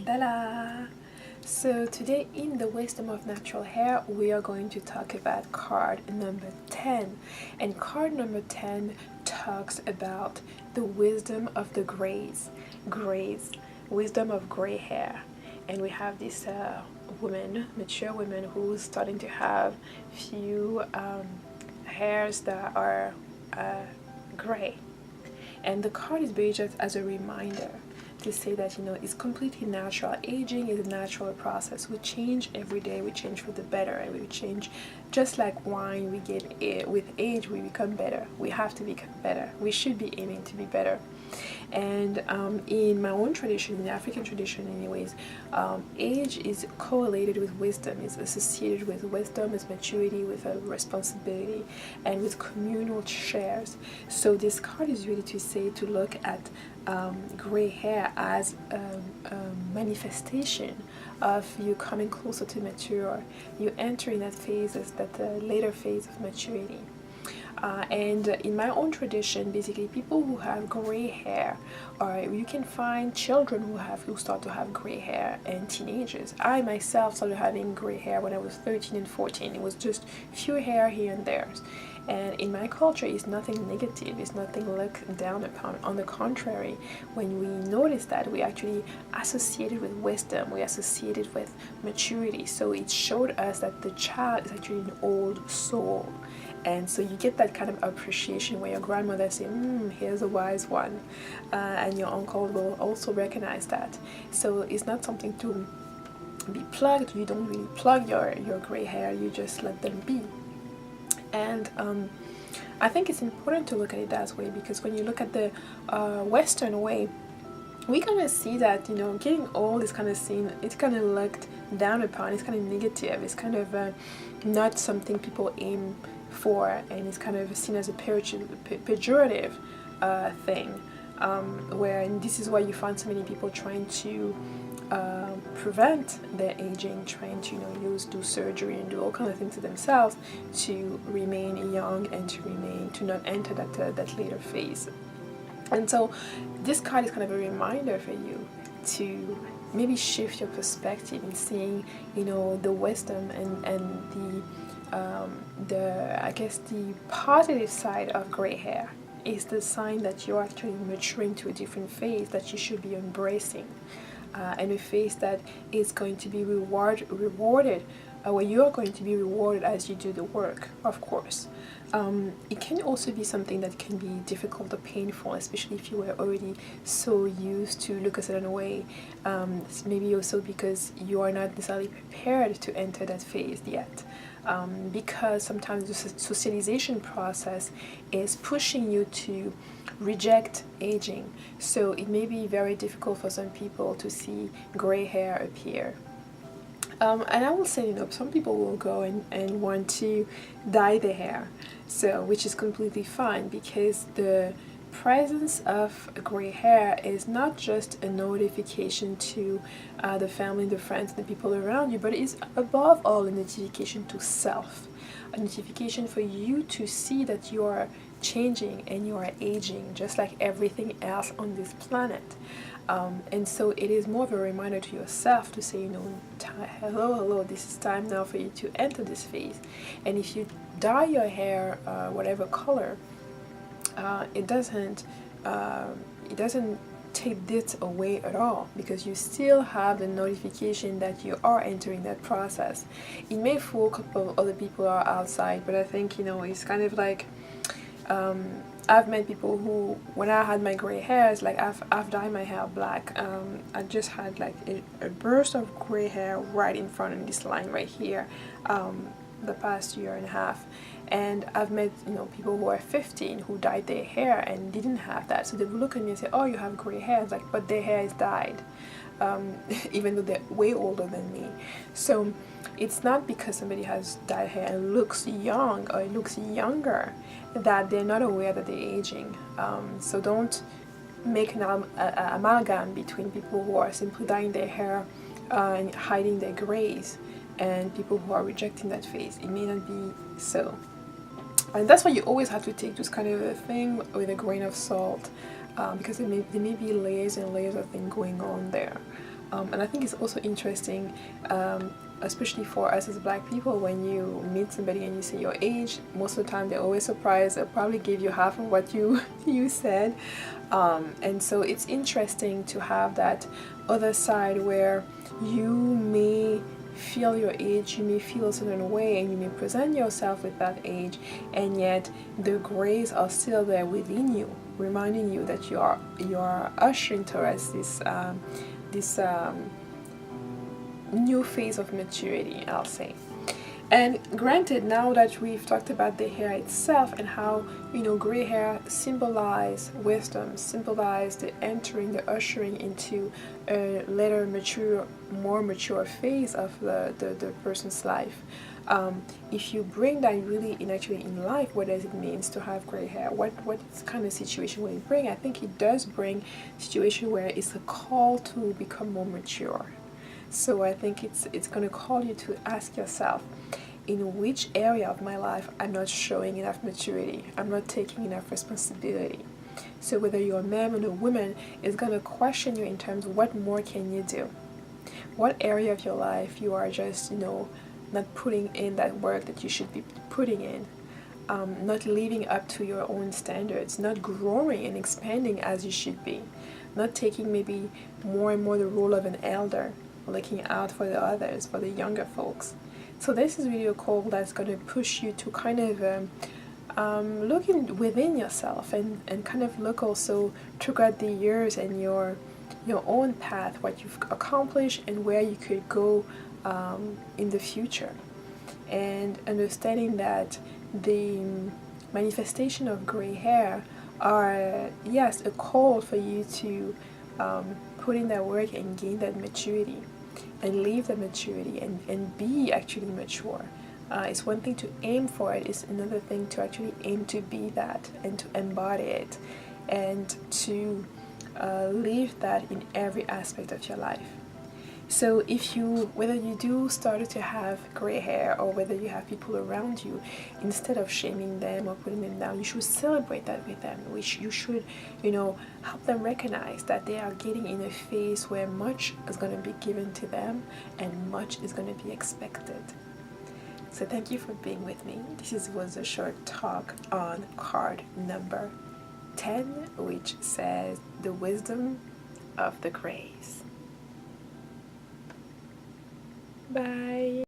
Bella! So today in the wisdom of natural hair we are going to talk about card number 10, and card number 10 talks about the wisdom of the grays, wisdom of gray hair. And we have this woman, mature woman, who's starting to have few hairs that are gray, and the card is based just as a reminder to say that it's completely natural. Aging is a natural process. We change every day. We change for the better, and we change just like wine. We get with age we become better. We have to become better. We should be aiming to be better. And in my own tradition, in the African tradition anyways, age is correlated with wisdom, is associated with wisdom, with maturity, with a responsibility, and with communal shares. So this card is really to say, to look at gray hair as a manifestation of you coming closer to mature, you entering that phase, that later phase of maturity. And in my own tradition, basically people who have gray hair, or you can find children who start to have gray hair, and teenagers. I myself started having gray hair when I was 13 and 14. It was just few hair here and there. And in my culture, it's nothing negative, it's nothing looked down upon. On the contrary, when we notice that, we actually associated with wisdom, we associated with maturity. So it showed us that the child is actually an old soul. And so you get that kind of appreciation where your grandmother says, here's a wise one, and your uncle will also recognize that. So it's not something to be plugged. You don't really plug your gray hair, you just let them be. And I think it's important to look at it that way, because when you look at the Western way, we kind of see that getting old is kind of seen, it's kind of looked down upon, it's kind of negative, it's kind of not something people aim for, and it's kind of seen as a pejorative thing, where, and this is why you find so many people trying to prevent their aging, trying to do surgery and do all kinds of things to themselves to remain young and to not enter that later phase. And so this card is kind of a reminder for you to maybe shift your perspective in seeing the wisdom and I guess the positive side of gray hair is the sign that you're actually maturing to a different phase that you should be embracing, and a phase that is going to be rewarded, where you are going to be rewarded as you do the work, of course. It can also be something that can be difficult or painful, especially if you were already so used to look a certain way. Maybe also because you are not necessarily prepared to enter that phase yet. Because sometimes the socialization process is pushing you to reject aging. So it may be very difficult for some people to see gray hair appear. And I will say, some people will go and want to dye their hair, so which is completely fine, because the presence of gray hair is not just a notification to the family, the friends, the people around you, but it is above all a notification to self, a notification for you to see that you are changing and you are aging just like everything else on this planet. And so it is more of a reminder to yourself to say, hello, this is time now for you to enter this phase. And if you dye your hair whatever color, it doesn't take this away at all, because you still have the notification that you are entering that process. It may fool a couple of other people are outside, but I think it's kind of like I've met people who, when I had my gray hairs, like I've dyed my hair black. I just had like a burst of gray hair right in front of this line right here, the past year and a half. And I've met people who are 15 who dyed their hair and didn't have that. So they would look at me and say, oh, you have gray hair. It's like, but their hair is dyed, even though they're way older than me. So it's not because somebody has dyed hair and looks young or looks younger that they're not aware that they're aging. So don't make an amalgam between people who are simply dyeing their hair and hiding their grays and people who are rejecting that phase. It may not be so. And that's why you always have to take this kind of a thing with a grain of salt, because there may be layers and layers of things going on there. And I think it's also interesting, especially for us as Black people, when you meet somebody and you say your age, most of the time they're always surprised. They'll probably give you half of what you said. And so it's interesting to have that other side where you may feel your age, you may feel a certain way, and you may present yourself with that age, and yet the grays are still there within you, reminding you that you are ushering towards this new phase of maturity, I'll say. And granted, now that we've talked about the hair itself and how, you know, gray hair symbolize wisdom, symbolize the entering, the ushering into a later mature, more mature phase of the person's life. If you bring that really in life, what does it mean to have gray hair? What kind of situation will it bring? I think it does bring a situation where it's a call to become more mature. So I think it's going to call you to ask yourself, in which area of my life I'm not showing enough maturity, I'm not taking enough responsibility. So whether you're a man or a woman, it's going to question you in terms of what more can you do? What area of your life you are just, you know, not putting in that work that you should be putting in, not living up to your own standards, not growing and expanding as you should be, not taking maybe more and more the role of an elder, looking out for the others, for the younger folks. So this is really a call that's going to push you to kind of look within yourself and kind of look also throughout the years and your own path, what you've accomplished and where you could go in the future. And understanding that the manifestation of gray hair are, yes, a call for you to put in that work and gain that maturity and live that maturity and be actually mature. It's one thing to aim for it, it's another thing to actually aim to be that and to embody it and to live that in every aspect of your life. So whether you do start to have gray hair or whether you have people around you, instead of shaming them or putting them down, you should celebrate that with them, which you should, you know, help them recognize that they are getting in a phase where much is going to be given to them and much is going to be expected. So thank you for being with me. This was a short talk on card number 10, which says the wisdom of the grays. Bye.